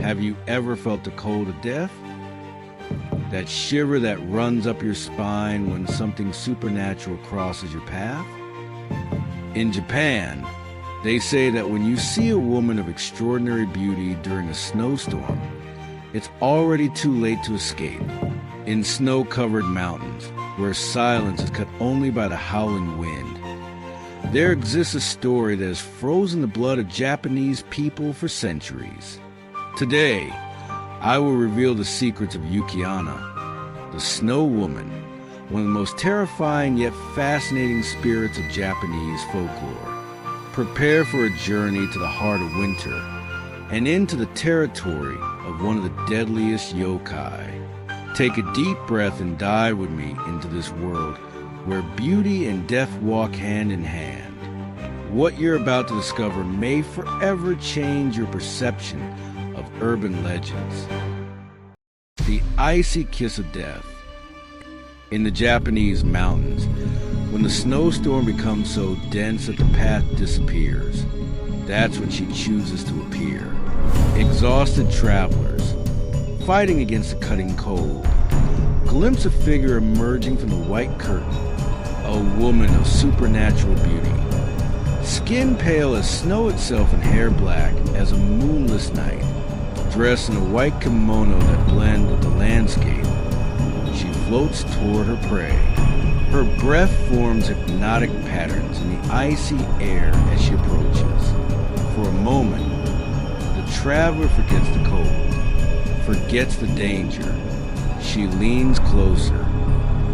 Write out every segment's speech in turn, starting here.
Have you ever felt the cold of death? That shiver that runs up your spine when something supernatural crosses your path? In Japan, they say that when you see a woman of extraordinary beauty during a snowstorm, it's already too late to escape. In snow-covered mountains, where silence is cut only by the howling wind, there exists a story that has frozen the blood of Japanese people for centuries. Today, I will reveal the secrets of Yuki-onna, the Snow Woman, one of the most terrifying yet fascinating spirits of Japanese folklore. Prepare for a journey to the heart of winter and into the territory of one of the deadliest yokai. Take a deep breath and dive with me into this world where beauty and death walk hand in hand. What you're about to discover may forever change your perception of urban legends. The icy kiss of death. In the Japanese mountains, when the snowstorm becomes so dense that the path disappears, that's when she chooses to appear. Exhausted travelers, fighting against the cutting cold, glimpse a figure emerging from the white curtain, a woman of supernatural beauty. Skin pale as snow itself and hair black as a moonless night, dressed in a white kimono that blends with the landscape, she floats toward her prey. Her breath forms hypnotic patterns in the icy air as she approaches. For a moment, the traveler forgets the cold, forgets the danger. She leans closer.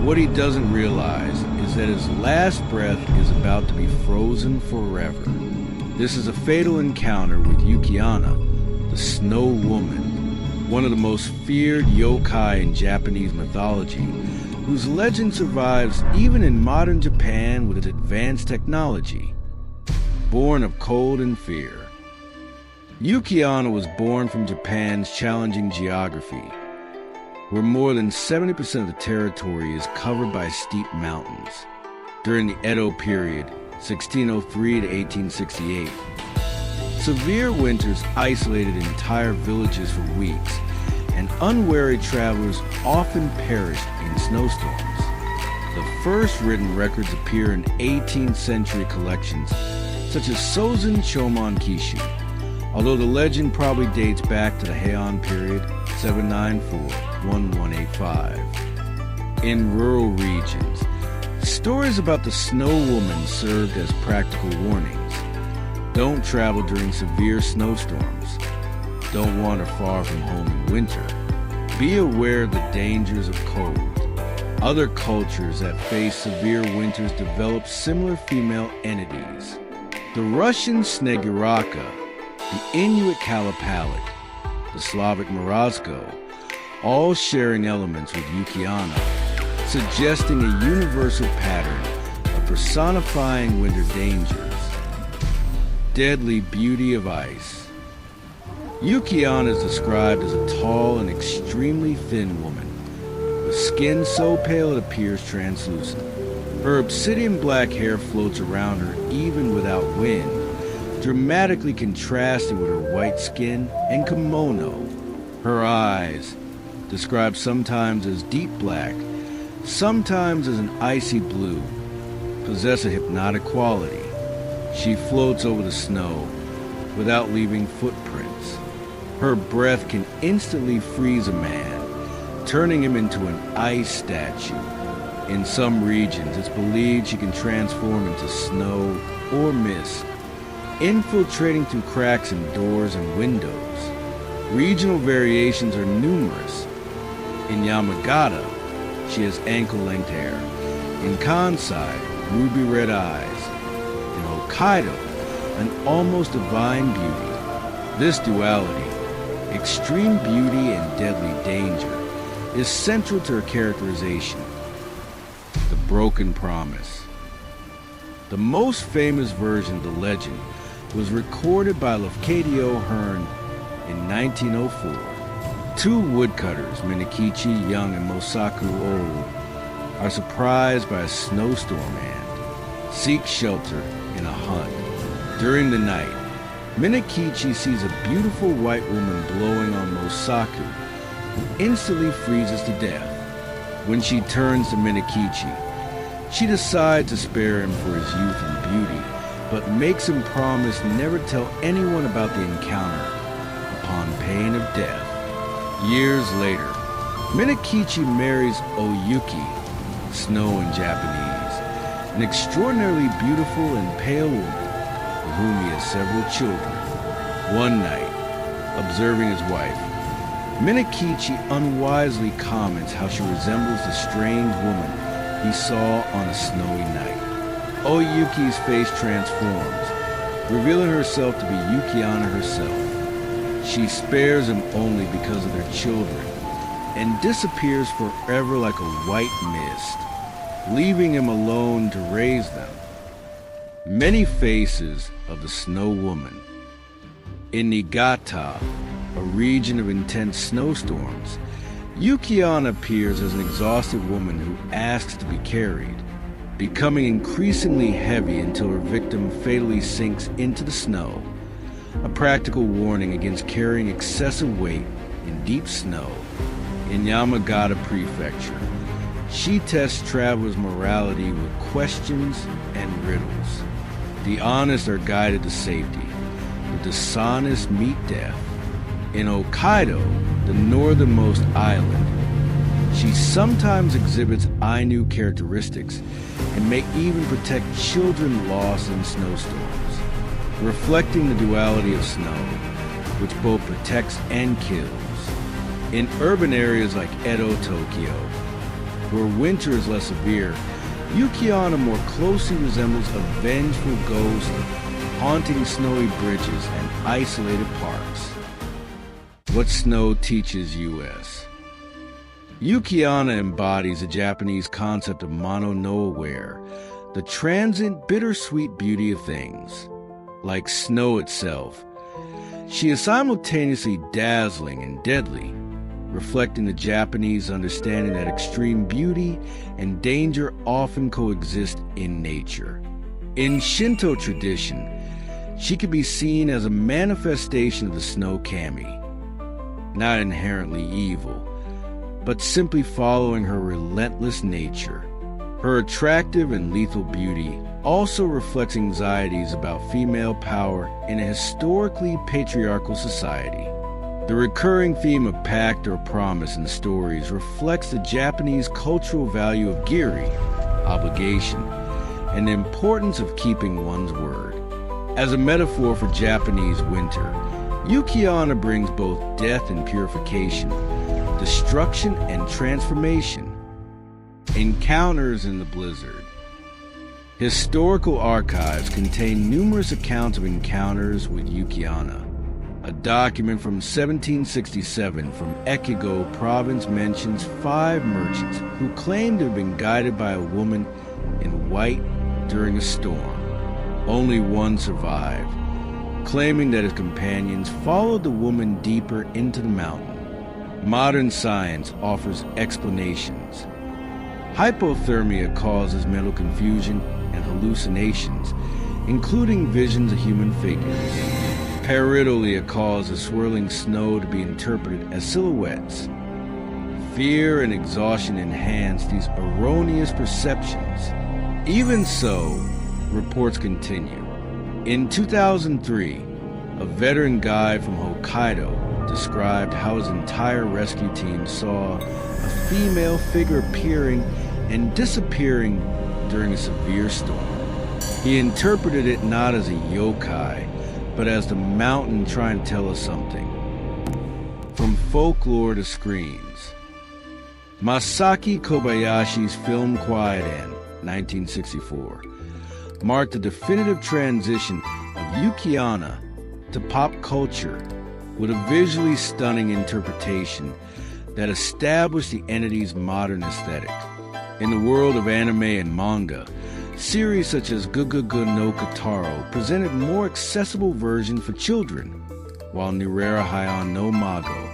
What he doesn't realize is that his last breath is about to be frozen forever. This is a fatal encounter with Yuki-onna, the Snow Woman, one of the most feared yokai in Japanese mythology, whose legend survives even in modern Japan with its advanced technology. Born of cold and fear, Yuki-onna was born from Japan's challenging geography, where more than 70% of the territory is covered by steep mountains. During the Edo period, 1603 to 1868, severe winters isolated entire villages for weeks, and unwary travelers often perished in snowstorms. The first written records appear in 18th century collections, such as Sozen Shomon Kishu, although the legend probably dates back to the Heian period, 794-1185. In rural regions, stories about the Snow Woman served as practical warnings. Don't travel during severe snowstorms. Don't wander far from home in winter. Be aware of the dangers of cold. Other cultures that face severe winters develop similar female entities. The Russian Sneguraka, the Inuit Kalapalik, the Slavic Morozko, all sharing elements with Yuki-onna, suggesting a universal pattern of personifying winter dangers. Deadly beauty of ice. Yuki-onna is described as a tall and extremely thin woman, with skin so pale it appears translucent. Her obsidian black hair floats around her even without wind, dramatically contrasting with her white skin and kimono. Her eyes, described sometimes as deep black, sometimes as an icy blue, possess a hypnotic quality. She floats over the snow without leaving footprints. Her breath can instantly freeze a man, turning him into an ice statue. In some regions, it's believed she can transform into snow or mist, infiltrating through cracks in doors and windows. Regional variations are numerous. In Yamagata, she has ankle-length hair. In Kansai, ruby red eyes. In Hokkaido, an almost divine beauty. This duality, extreme beauty and deadly danger, is central to her characterization. The broken promise. The most famous version of the legend was recorded by Lafcadio Hearn in 1904. Two woodcutters, Minikichi Young and Mosaku Old, are surprised by a snowstorm and seek shelter in a hut. During the night, Minakichi sees a beautiful white woman blowing on Mosaku and instantly freezes to death. When she turns to Minakichi, she decides to spare him for his youth and beauty, but makes him promise never to tell anyone about the encounter upon pain of death. Years later, Minakichi marries Oyuki, snow in Japanese, an extraordinarily beautiful and pale woman with whom he has several children. One night, observing his wife, Minakichi unwisely comments how she resembles the strange woman he saw on a snowy night. Oyuki's face transforms, revealing herself to be Yuki-onna herself. She spares him only because of their children and disappears forever like a white mist, leaving him alone to raise them. Many faces of the Snow Woman. In Niigata, a region of intense snowstorms, Yuki-onna appears as an exhausted woman who asks to be carried, becoming increasingly heavy until her victim fatally sinks into the snow, a practical warning against carrying excessive weight in deep snow. In Yamagata Prefecture, she tests travelers' morality with questions and riddles. The honest are guided to safety, the dishonest meet death. In Hokkaido, the northernmost island, she sometimes exhibits Ainu characteristics and may even protect children lost in snowstorms, reflecting the duality of snow, which both protects and kills. In urban areas like Edo, Tokyo, where winter is less severe, Yuki-onna more closely resembles a vengeful ghost haunting snowy bridges and isolated parks. What Snow Teaches U.S. Yuki-onna embodies the Japanese concept of mono no aware, the transient, bittersweet beauty of things. Like snow itself, she is simultaneously dazzling and deadly, reflecting the Japanese understanding that extreme beauty and danger often coexist in nature. In Shinto tradition, she can be seen as a manifestation of the snow kami, not inherently evil, but simply following her relentless nature. Her attractive and lethal beauty also reflects anxieties about female power in a historically patriarchal society. The recurring theme of pact or promise in stories reflects the Japanese cultural value of giri, obligation, and the importance of keeping one's word. As a metaphor for Japanese winter, Yuki-onna brings both death and purification, destruction and transformation. Encounters in the Blizzard. Historical archives contain numerous accounts of encounters with Yuki-onna. A document from 1767 from Echigo province mentions 5 merchants who claimed to have been guided by a woman in white during a storm. Only one survived, claiming that his companions followed the woman deeper into the mountain. Modern science offers explanations. Hypothermia causes mental confusion and hallucinations, including visions of human figures. Pareidolia causes swirling snow to be interpreted as silhouettes. Fear and exhaustion enhance these erroneous perceptions. Even so, reports continue. In 2003, a veteran guide from Hokkaido described how his entire rescue team saw a female figure appearing and disappearing during a severe storm. He interpreted it not as a yokai, but as the mountain trying to tell us something. From folklore to screens. Masaki Kobayashi's film Kwaidan, 1964, marked the definitive transition of Yuki-onna to pop culture with a visually stunning interpretation that established the entity's modern aesthetic. In the world of anime and manga, series such as Gugugu no Kotaro presented more accessible versions for children, while Nirera Heian no Mago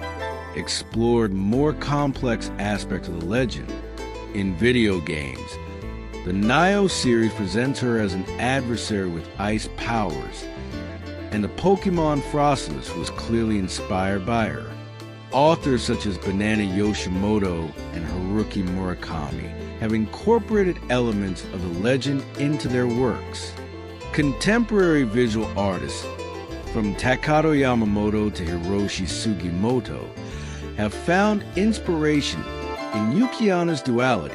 explored more complex aspects of the legend. In video games, the Nioh series presents her as an adversary with ice powers, and the Pokemon Frostless was clearly inspired by her. Authors such as Banana Yoshimoto and Haruki Murakami have incorporated elements of the legend into their works. Contemporary visual artists, from Takato Yamamoto to Hiroshi Sugimoto, have found inspiration in Yuki-onna's duality.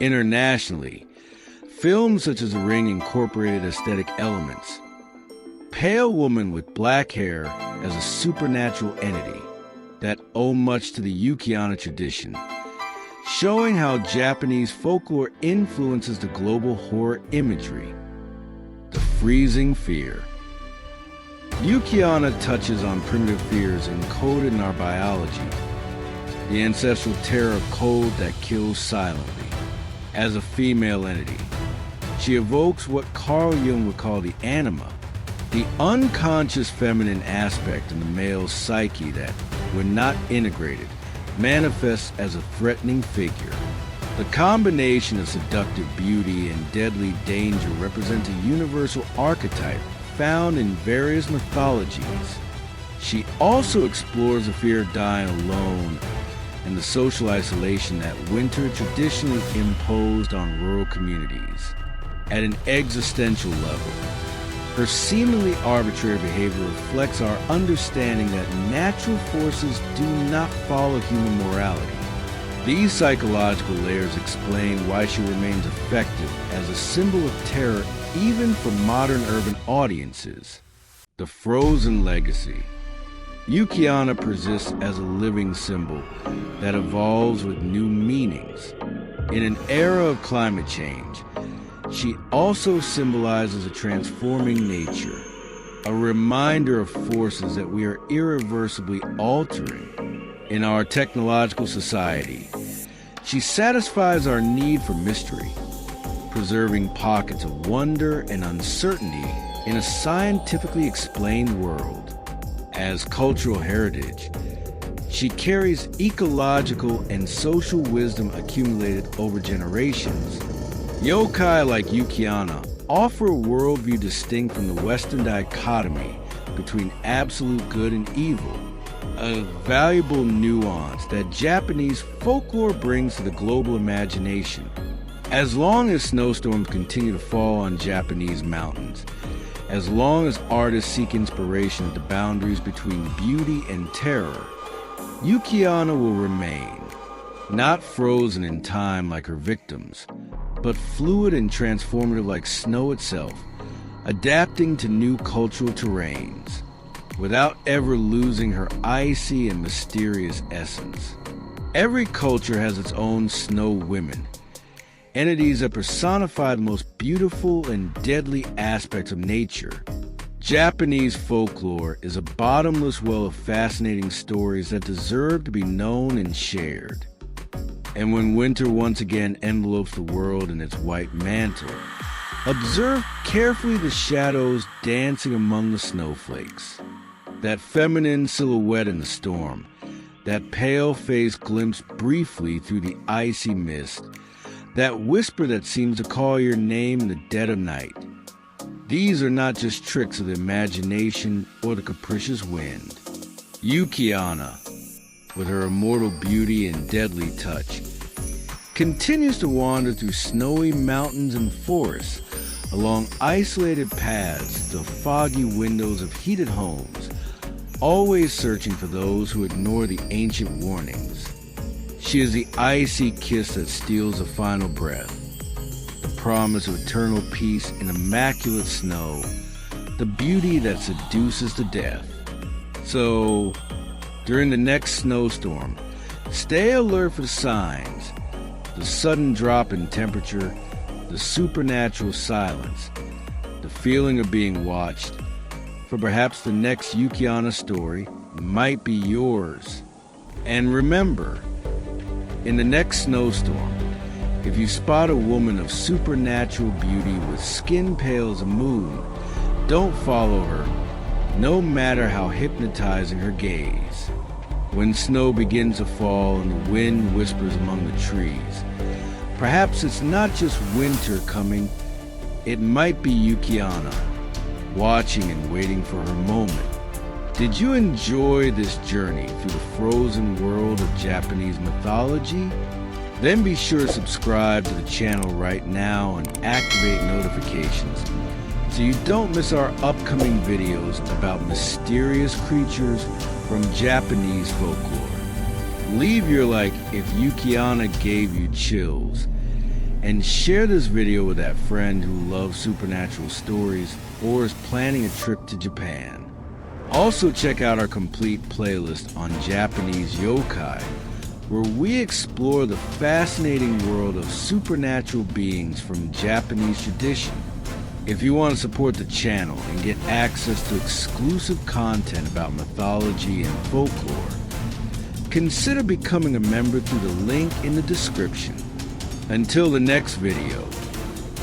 Internationally, films such as The Ring incorporated aesthetic elements. Pale woman with black hair as a supernatural entity that owe much to the Yuki-onna tradition, showing how Japanese folklore influences the global horror imagery. The freezing fear. Yuki-onna touches on primitive fears encoded in our biology. The ancestral terror of cold that kills silently. As a female entity, she evokes what Carl Jung would call the anima, the unconscious feminine aspect in the male psyche that, when not integrated, manifests as a threatening figure. The combination of seductive beauty and deadly danger represents a universal archetype found in various mythologies. She also explores the fear of dying alone and the social isolation that winter traditionally imposed on rural communities. At an existential level, her seemingly arbitrary behavior reflects our understanding that natural forces do not follow human morality. These psychological layers explain why she remains effective as a symbol of terror even for modern urban audiences. The frozen legacy. Yuki-onna persists as a living symbol that evolves with new meanings. In an era of climate change, she also symbolizes a transforming nature, a reminder of forces that we are irreversibly altering. In our technological society, she satisfies our need for mystery, preserving pockets of wonder and uncertainty in a scientifically explained world. As cultural heritage, she carries ecological and social wisdom accumulated over generations. Yokai like Yuki-onna offer a worldview distinct from the Western dichotomy between absolute good and evil, a valuable nuance that Japanese folklore brings to the global imagination. As long as snowstorms continue to fall on Japanese mountains, as long as artists seek inspiration at the boundaries between beauty and terror, Yuki-onna will remain, not frozen in time like her victims, but fluid and transformative like snow itself, adapting to new cultural terrains, without ever losing her icy and mysterious essence. Every culture has its own snow women, entities that personify the most beautiful and deadly aspects of nature. Japanese folklore is a bottomless well of fascinating stories that deserve to be known and shared. And when winter once again envelopes the world in its white mantle, observe carefully the shadows dancing among the snowflakes. That feminine silhouette in the storm, that pale face glimpsed briefly through the icy mist, that whisper that seems to call your name in the dead of night. These are not just tricks of the imagination or the capricious wind. Yuki-onna, with her immortal beauty and deadly touch, continues to wander through snowy mountains and forests, along isolated paths to foggy windows of heated homes, always searching for those who ignore the ancient warnings. She is the icy kiss that steals the final breath, the promise of eternal peace in immaculate snow, the beauty that seduces to death. So, during the next snowstorm, stay alert for the signs, the sudden drop in temperature, the supernatural silence, the feeling of being watched, for perhaps the next Yuki-onna story might be yours. And remember, in the next snowstorm, if you spot a woman of supernatural beauty with skin pale as a moon, don't follow her, no matter how hypnotizing her gaze. When snow begins to fall and the wind whispers among the trees, perhaps it's not just winter coming, it might be Yuki-onna, watching and waiting for her moment. Did you enjoy this journey through the frozen world of Japanese mythology? Then be sure to subscribe to the channel right now and activate notifications so you don't miss our upcoming videos about mysterious creatures from Japanese folklore. Leave your like if Yuki-onna gave you chills, and share this video with that friend who loves supernatural stories or is planning a trip to Japan. Also check out our complete playlist on Japanese yokai, where we explore the fascinating world of supernatural beings from Japanese tradition. If you want to support the channel and get access to exclusive content about mythology and folklore, consider becoming a member through the link in the description. Until the next video,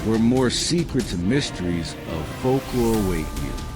where more secrets and mysteries of folklore await you.